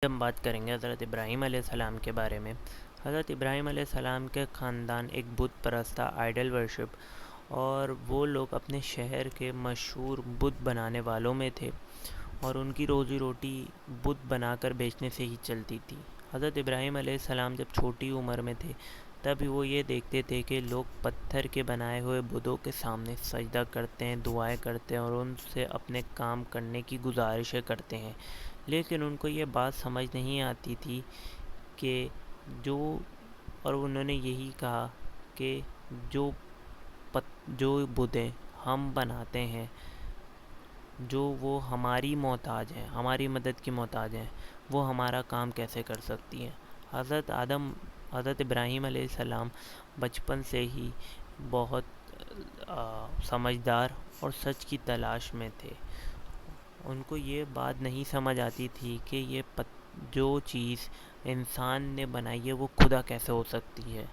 ہم بات کریں گے حضرت ابراہیم علیہ السلام کے بارے میں۔ حضرت ابراہیم علیہ السلام کے خاندان ایک بت پرست تھا، آئیڈل ورشپ، اور وہ لوگ اپنے شہر کے مشہور بت بنانے والوں میں تھے، اور ان کی روزی روٹی بت بنا کر بیچنے سے ہی چلتی تھی۔ حضرت ابراہیم علیہ السلام جب چھوٹی عمر میں تھے تب وہ یہ دیکھتے تھے کہ لوگ پتھر کے بنائے ہوئے بتوں کے سامنے سجدہ کرتے ہیں، دعائیں کرتے ہیں اور ان سے اپنے کام کرنے کی گزارشیں کرتے ہیں، لیکن ان کو یہ بات سمجھ نہیں آتی تھی کہ جو اور انہوں نے یہی کہا کہ جو جو بتیں ہم بناتے ہیں، جو وہ ہماری محتاج ہیں، ہماری مدد کی محتاج ہیں، وہ ہمارا کام کیسے کر سکتی ہیں۔ حضرت ابراہیم علیہ السلام بچپن سے ہی بہت سمجھدار اور سچ کی تلاش میں تھے۔ ان کو یہ بات نہیں سمجھ آتی تھی کہ جو چیز انسان نے بنائی ہے وہ خدا کیسے ہو سکتی ہے۔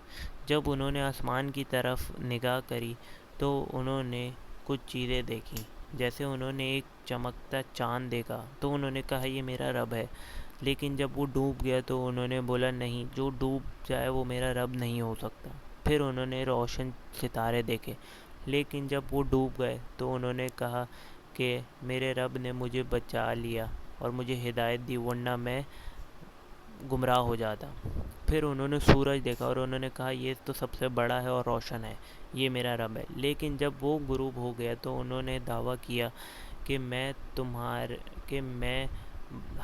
جب انہوں نے آسمان کی طرف نگاہ کری تو انہوں نے کچھ چیزیں دیکھیں، جیسے انہوں نے ایک چمکتا چاند دیکھا تو انہوں نے کہا یہ میرا رب ہے، لیکن جب وہ ڈوب گیا تو انہوں نے بولا نہیں، جو ڈوب جائے وہ میرا رب نہیں ہو سکتا۔ پھر انہوں نے روشن ستارے دیکھے، لیکن جب وہ ڈوب گئے تو انہوں نے کہا کہ میرے رب نے مجھے بچا لیا اور مجھے ہدایت دی، ورنہ میں گمراہ ہو جاتا۔ پھر انہوں نے سورج دیکھا اور انہوں نے کہا یہ تو سب سے بڑا ہے اور روشن ہے، یہ میرا رب ہے، لیکن جب وہ غروب ہو گیا تو انہوں نے دعویٰ کیا کہ میں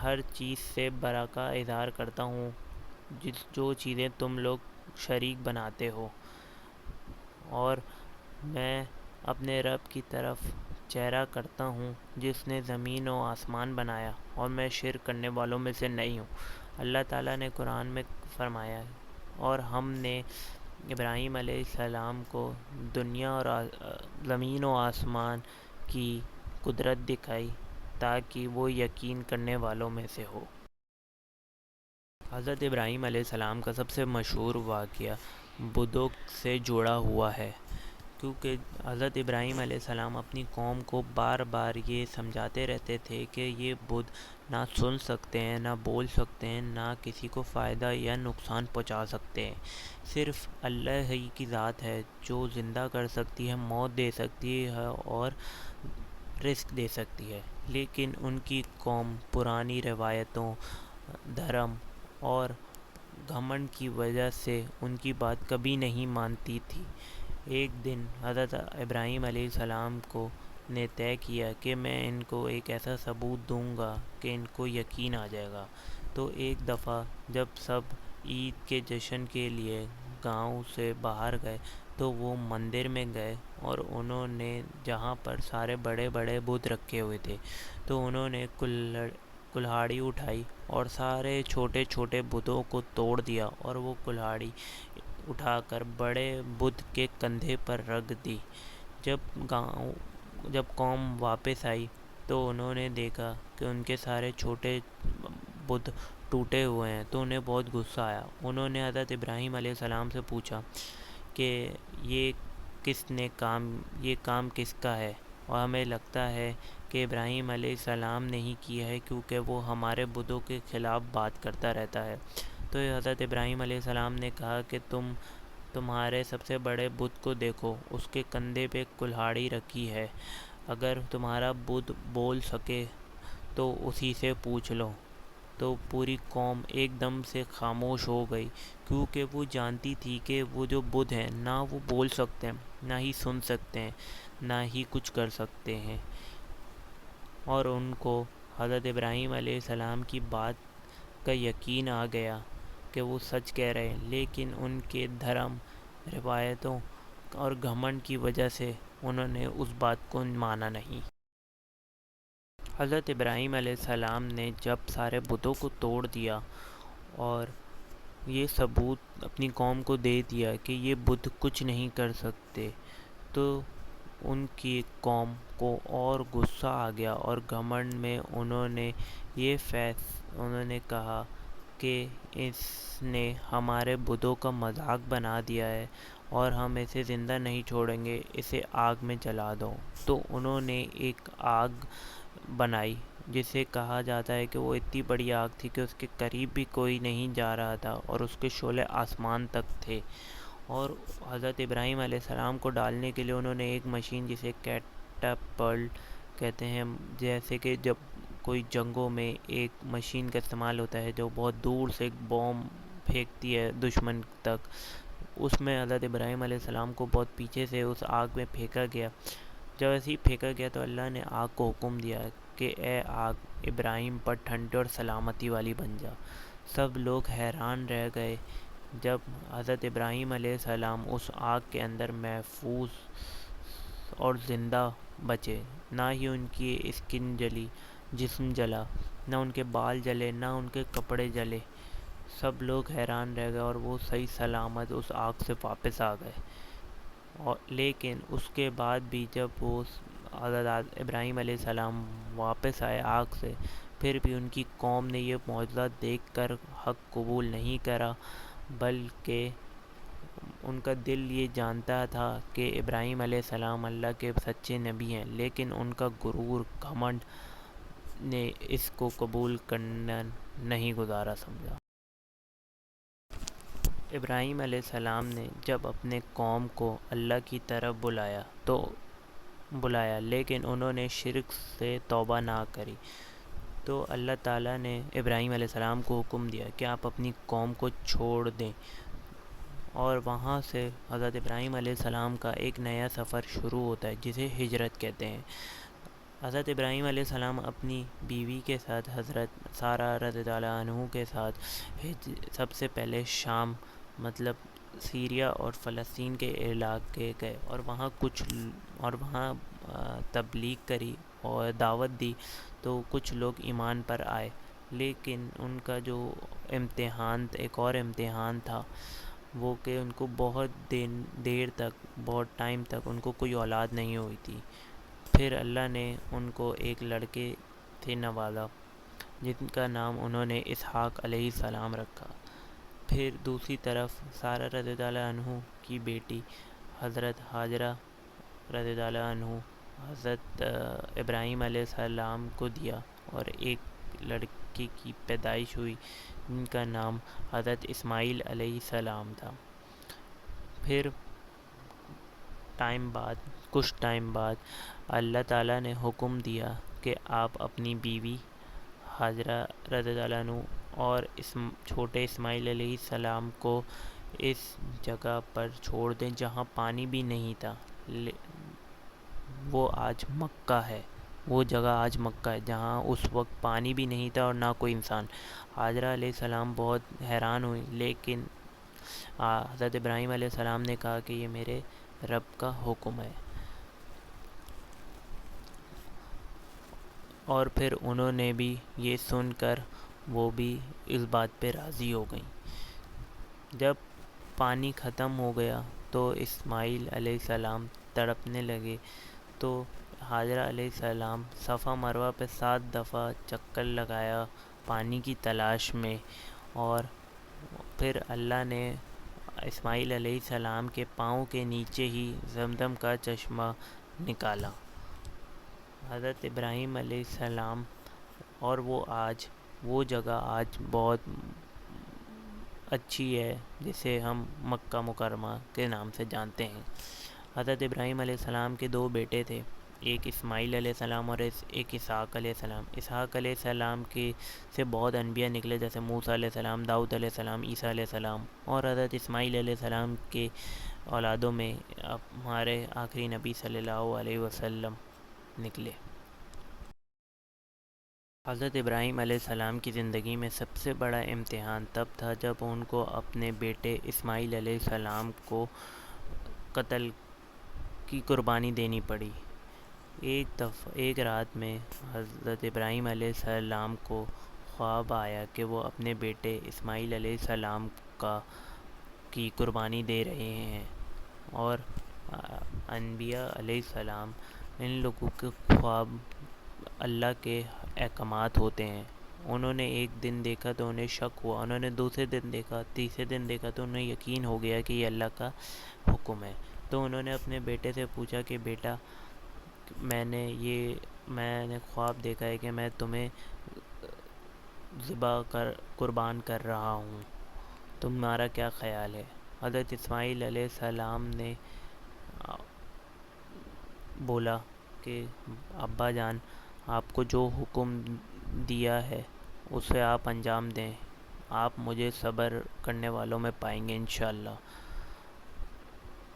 ہر چیز سے برا کا اظہار کرتا ہوں جو چیزیں تم لوگ شریک بناتے ہو، اور میں اپنے رب کی طرف چہرہ کرتا ہوں جس نے زمین و آسمان بنایا، اور میں شرک کرنے والوں میں سے نہیں ہوں۔ اللہ تعالیٰ نے قرآن میں فرمایا ہے، اور ہم نے ابراہیم علیہ السلام کو دنیا اور زمین و آسمان کی قدرت دکھائی تاکہ وہ یقین کرنے والوں میں سے ہو۔ حضرت ابراہیم علیہ السلام کا سب سے مشہور واقعہ بدھوں سے جڑا ہوا ہے، کیونکہ حضرت ابراہیم علیہ السلام اپنی قوم کو بار بار یہ سمجھاتے رہتے تھے کہ یہ بدھ نہ سن سکتے ہیں، نہ بول سکتے ہیں، نہ کسی کو فائدہ یا نقصان پہنچا سکتے ہیں۔ صرف اللہ ہی کی ذات ہے جو زندہ کر سکتی ہے، موت دے سکتی ہے اور رزق دے سکتی ہے، لیکن ان کی قوم پرانی روایتوں، دھرم اور گھمنڈ کی وجہ سے ان کی بات کبھی نہیں مانتی تھی۔ ایک دن حضرت ابراہیم علیہ السلام نے طے کیا کہ میں ان کو ایک ایسا ثبوت دوں گا کہ ان کو یقین آ جائے گا۔ تو ایک دفعہ جب سب عید کے جشن کے لیے گاؤں سے باہر گئے تو وہ مندر میں گئے، اور انہوں نے جہاں پر سارے بڑے بڑے بت رکھے ہوئے تھے تو انہوں نے کلہاڑی اٹھائی اور سارے چھوٹے چھوٹے بتوں کو توڑ دیا، اور وہ کلہاڑی اٹھا کر بڑے بت کے کندھے پر رکھ دی۔ جب قوم واپس آئی تو انہوں نے دیکھا کہ ان کے سارے چھوٹے بت ٹوٹے ہوئے ہیں، تو انہیں بہت غصہ آیا۔ انہوں نے حضرت ابراہیم علیہ السلام سے پوچھا کہ یہ کام کس کا ہے، اور ہمیں لگتا ہے کہ ابراہیم علیہ السلام نے ہی کیا ہے کیونکہ وہ ہمارے بتوں کے خلاف بات کرتا رہتا ہے۔ تو حضرت ابراہیم علیہ السلام نے کہا کہ تمہارے سب سے بڑے بت کو دیکھو، اس کے کندھے پہ کلہاڑی رکھی ہے، اگر تمہارا بت بول سکے تو اسی سے پوچھ لو۔ تو پوری قوم ایک دم سے خاموش ہو گئی، کیونکہ وہ جانتی تھی کہ وہ جو بت ہیں نہ وہ بول سکتے ہیں، نہ ہی سن سکتے ہیں، نہ ہی کچھ کر سکتے ہیں، اور ان کو حضرت ابراہیم علیہ السلام کی بات کا یقین آ گیا کہ وہ سچ کہہ رہے ہیں، لیکن ان کے دھرم، روایتوں اور گھمنڈ کی وجہ سے انہوں نے اس بات کو مانا نہیں۔ حضرت ابراہیم علیہ السلام نے جب سارے بتوں کو توڑ دیا اور یہ ثبوت اپنی قوم کو دے دیا کہ یہ بت کچھ نہیں کر سکتے، تو ان کی قوم کو اور غصہ آ گیا، اور گھمنڈ میں انہوں نے کہا کہ اس نے ہمارے بتوں کا مذاق بنا دیا ہے اور ہم اسے زندہ نہیں چھوڑیں گے، اسے آگ میں جلا دو۔ تو انہوں نے ایک آگ بنائی جسے کہا جاتا ہے کہ وہ اتنی بڑی آگ تھی کہ اس کے قریب بھی کوئی نہیں جا رہا تھا اور اس کے شعلے آسمان تک تھے. اور حضرت ابراہیم علیہ السلام کو ڈالنے کے لیے انہوں نے ایک مشین جسے کیٹاپلٹ کہتے ہیں، جیسے کہ جب کوئی جنگوں میں ایک مشین کا استعمال ہوتا ہے جو بہت دور سے ایک بوم پھینکتی ہے دشمن تک، اس میں حضرت ابراہیم علیہ السلام کو بہت پیچھے سے اس آگ میں پھینکا گیا. جب ایسے ہی پھینکا گیا تو اللہ نے آگ کو حکم دیا کہ اے آگ ابراہیم پر ٹھنڈے اور سلامتی والی بن جا. سب لوگ حیران رہ گئے جب حضرت ابراہیم علیہ السلام اس آگ کے اندر محفوظ اور زندہ بچے. نہ ہی ان کی اسکن جلی، جسم جلا، نہ ان کے بال جلے، نہ ان کے کپڑے جلے. سب لوگ حیران رہ گئے اور وہ صحیح سلامت اس آگ سے واپس آ گئے. لیکن اس کے بعد بھی جب وہ حضرت ابراہیم علیہ السلام واپس آئے آگ سے، پھر بھی ان کی قوم نے یہ معجزہ دیکھ کر حق قبول نہیں کرا، بلکہ ان کا دل یہ جانتا تھا کہ ابراہیم علیہ السلام اللہ کے سچے نبی ہیں، لیکن ان کا غرور، گھمنڈ نے اس کو قبول کرنا نہیں گزارا سمجھا. ابراہیم علیہ السلام نے جب اپنے قوم کو اللہ کی طرف بلایا لیکن انہوں نے شرک سے توبہ نہ کری، تو اللہ تعالیٰ نے ابراہیم علیہ السلام کو حکم دیا کہ آپ اپنی قوم کو چھوڑ دیں، اور وہاں سے حضرت ابراہیم علیہ السلام کا ایک نیا سفر شروع ہوتا ہے جسے ہجرت کہتے ہیں. حضرت ابراہیم علیہ السلام اپنی بیوی کے ساتھ، حضرت سارہ رضی اللہ عنہ کے ساتھ سب سے پہلے شام مطلب سیریا اور فلسطین کے علاقے گئے، اور وہاں تبلیغ کری اور دعوت دی. تو کچھ لوگ ایمان پر آئے، لیکن ان کا جو ایک اور امتحان تھا وہ کہ ان کو بہت دیر تک، بہت ٹائم تک ان کو کوئی اولاد نہیں ہوئی تھی. پھر اللہ نے ان کو ایک لڑکے سے نوازا جن کا نام انہوں نے اسحاق علیہ السلام رکھا. پھر دوسری طرف سارہ رضی اللہ عنہ کی بیٹی حضرت ہاجرہ رضی اللہ عنہ حضرت ابراہیم علیہ السلام کو دیا، اور ایک لڑکی کی پیدائش ہوئی جن کا نام حضرت اسماعیل علیہ السلام تھا. پھر کچھ ٹائم بعد اللہ تعالیٰ نے حکم دیا کہ آپ اپنی بیوی ہاجرہ رضی اللہ عنہ اور چھوٹے اسماعیل علیہ السلام کو اس جگہ پر چھوڑ دیں جہاں پانی بھی نہیں تھا. وہ جگہ آج مکہ ہے جہاں اس وقت پانی بھی نہیں تھا اور نہ کوئی انسان. ہاجرہ علیہ السلام بہت حیران ہوئی، لیکن حضرت ابراہیم علیہ السلام نے کہا کہ یہ میرے رب کا حکم ہے، اور پھر انہوں نے بھی یہ سن کر وہ بھی اس بات پہ راضی ہو گئیں. جب پانی ختم ہو گیا تو اسماعیل علیہ السلام تڑپنے لگے، تو ہاجرہ علیہ السلام صفا مروہ پہ 7 دفعہ چکر لگایا پانی کی تلاش میں، اور پھر اللہ نے اسماعیل علیہ السلام کے پاؤں کے نیچے ہی زمزم کا چشمہ نکالا. حضرت ابراہیم علیہ السلام اور وہ جگہ آج بہت اچھی ہے جسے ہم مکہ مکرمہ کے نام سے جانتے ہیں. حضرت ابراہیم علیہ السلام کے 2 بیٹے تھے، ایک اسماعیل علیہ السلام اور ایک اسحاق علیہ السلام. اسحاق علیہ السلام سے بہت انبیاء نکلے، جیسے موسیٰ علیہ السلام، داؤد علیہ السلام، عیسیٰ علیہ السلام. اور حضرت اسماعیل علیہ السلام کے اولادوں میں ہمارے آخری نبی صلی اللہ علیہ وسلم نکلے. حضرت ابراہیم علیہ السلام کی زندگی میں سب سے بڑا امتحان تب تھا جب ان کو اپنے بیٹے اسماعیل علیہ السلام کو قتل کی قربانی دینی پڑی. ایک رات میں حضرت ابراہیم علیہ السلام کو خواب آیا کہ وہ اپنے بیٹے اسماعیل علیہ السلام کی قربانی دے رہے ہیں، اور انبیاء علیہ السلام ان لوگوں کے خواب اللہ کے احکامات ہوتے ہیں. انہوں نے ایک دن دیکھا تو انہیں شک ہوا، انہوں نے دوسرے دن دیکھا، تیسرے دن دیکھا تو انہیں یقین ہو گیا کہ یہ اللہ کا حکم ہے. تو انہوں نے اپنے بیٹے سے پوچھا کہ بیٹا، میں نے یہ میں نے خواب دیکھا ہے کہ میں تمہیں قربان کر رہا ہوں، تمہارا کیا خیال ہے؟ حضرت اسماعیل علیہ السلام نے بولا کہ ابا جان، آپ کو جو حکم دیا ہے اسے آپ انجام دیں، آپ مجھے صبر کرنے والوں میں پائیں گے انشاءاللہ۔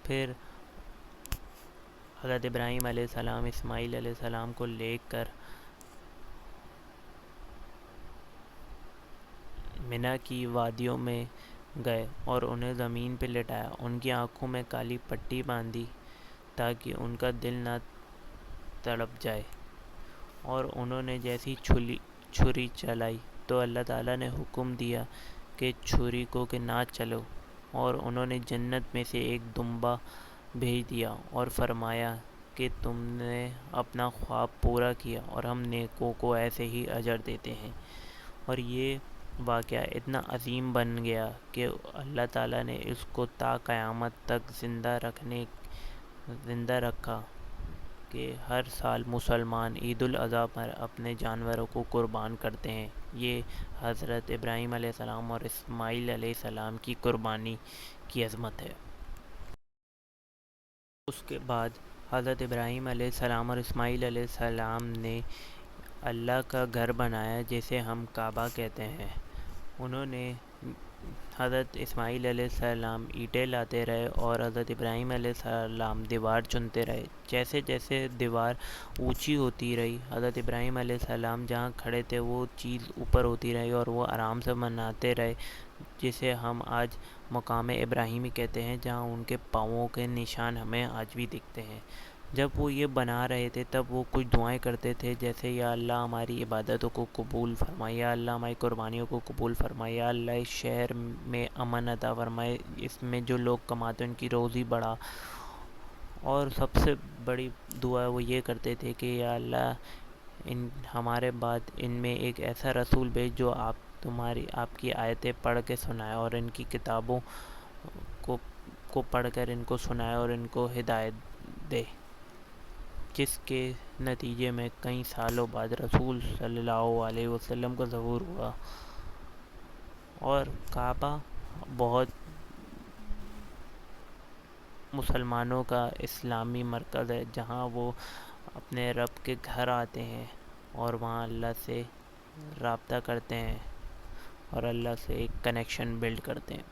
پھر حضرت ابراہیم علیہ السلام اسماعیل علیہ السلام کو لے کر منی کی وادیوں میں گئے اور انہیں زمین پہ لٹایا، ان کی آنکھوں میں کالی پٹی باندھی تاکہ ان کا دل نہ تڑپ جائے، اور انہوں نے جیسی چھری چلائی تو اللہ تعالیٰ نے حکم دیا کہ چھری کو کہ نہ چلو، اور انہوں نے جنت میں سے ایک دمبا بھیج دیا اور فرمایا کہ تم نے اپنا خواب پورا کیا اور ہم نیکوں کو ایسے ہی اجر دیتے ہیں۔ اور یہ واقعہ اتنا عظیم بن گیا کہ اللہ تعالیٰ نے اس کو تا قیامت تک زندہ رکھا کہ ہر سال مسلمان عید الاضحیٰ پر اپنے جانوروں کو قربان کرتے ہیں۔ یہ حضرت ابراہیم علیہ السلام اور اسماعیل علیہ السلام کی قربانی کی عظمت ہے۔ اس کے بعد حضرت ابراہیم علیہ السلام اور اسماعیل علیہ السلام نے اللہ کا گھر بنایا جسے ہم کعبہ کہتے ہیں۔ انہوں نے حضرت اسماعیل علیہ السلام اینٹیں لاتے رہے اور حضرت ابراہیم علیہ السلام دیوار چنتے رہے۔ جیسے جیسے دیوار اونچی ہوتی رہی، حضرت ابراہیم علیہ السلام جہاں کھڑے تھے وہ چیز اوپر ہوتی رہی اور وہ آرام سے بناتے رہے، جسے ہم آج مقام ابراہیمی کہتے ہیں، جہاں ان کے پاؤں کے نشان ہمیں آج بھی دکھتے ہیں۔ جب وہ یہ بنا رہے تھے تب وہ کچھ دعائیں کرتے تھے، جیسے یا اللہ ہماری عبادتوں کو قبول فرمائے، یا اللہ ہماری قربانیوں کو قبول فرمائے، یا اللہ اس شہر میں امن عطا فرمائے، اس میں جو لوگ کماتے ہیں ان کی روزی بڑھا۔ اور سب سے بڑی دعا وہ یہ کرتے تھے کہ یا اللہ ہمارے بعد ان میں ایک ایسا رسول بھیج جو آپ کی آیتیں پڑھ کے سنائے اور ان کی کتابوں کو پڑھ کر ان کو سنائے اور ان کو ہدایت دے، جس کے نتیجے میں کئی سالوں بعد رسول صلی اللہ علیہ وسلم کا ظہور ہوا۔ اور کعبہ بہت مسلمانوں کا اسلامی مرکز ہے، جہاں وہ اپنے رب کے گھر آتے ہیں اور وہاں اللہ سے رابطہ کرتے ہیں اور اللہ سے ایک کنیکشن بلڈ کرتے ہیں۔